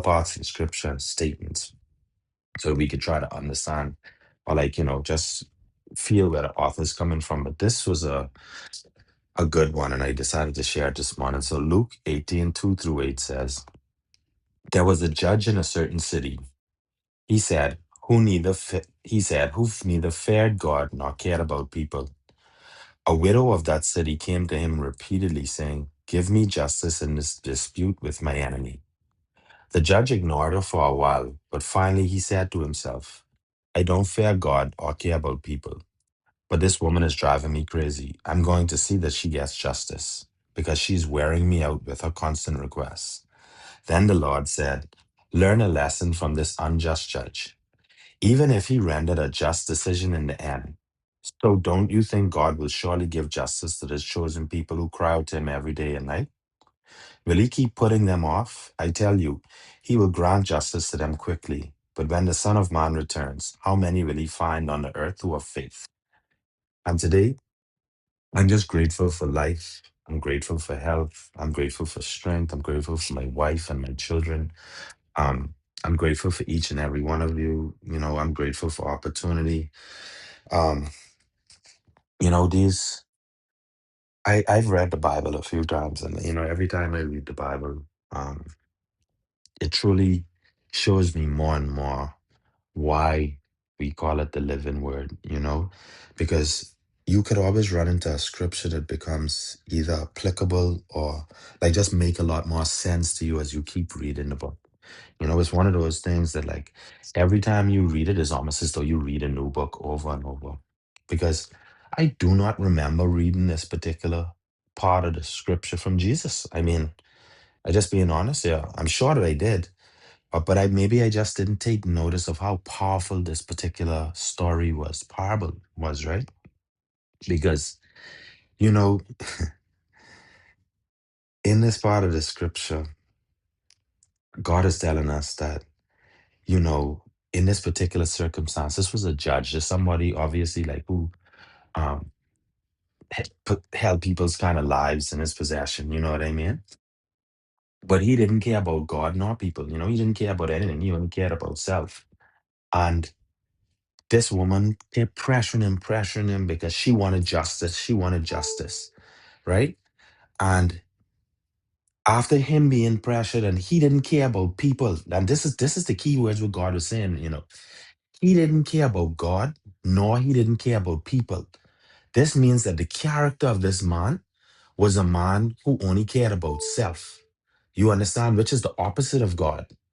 parts in scripture and statements so we could try to understand or like, just feel where the author's coming from. But this was a good one, and I decided to share it this morning. So Luke 18:2 through 8 says, there was a judge in a certain city. He said, who neither feared God nor cared about people. A widow of that city came to him repeatedly, saying, give me justice in this dispute with my enemy. The judge ignored her for a while, but finally he said to himself, I don't fear God or care about people, but this woman is driving me crazy. I'm going to see that she gets justice because she's wearing me out with her constant requests. Then the Lord said, learn a lesson from this unjust judge. Even if he rendered a just decision in the end, so don't you think God will surely give justice to his chosen people who cry out to him every day and night? Will he keep putting them off? I tell you, he will grant justice to them quickly. But when the Son of Man returns, how many will he find on the earth who have faith? And today, I'm just grateful for life. I'm grateful for health. I'm grateful for strength. I'm grateful for my wife and my children. Um, I'm grateful for each and every one of you. I'm grateful for opportunity. Um, these I've read the Bible a few times, and every time I read the Bible, um, it truly shows me more and more why we call it the living word, because you could always run into a scripture that becomes either applicable or like just make a lot more sense to you as you keep reading the book. It's one of those things that like every time you read it, it's almost as though you read a new book over and over. Because I do not remember reading this particular part of the scripture from Jesus. I mean, I just being honest here. I'm sure that I did, but I just didn't take notice of how powerful this particular story was, parable was, right? Because, you know, in this part of the scripture, God is telling us that, you know, in this particular circumstance, this was a judge, there's somebody obviously like who um held people's kind of lives in his possession, you know what I mean? But he didn't care about God nor people, he didn't care about anything, he only cared about self. And this woman kept pressuring him because she wanted justice. She wanted justice, right? And after him being pressured, and he didn't care about people. And this is the key words what God was saying. He didn't care about God, nor he didn't care about people. This means that the character of this man was a man who only cared about self. You understand, which is the opposite of God.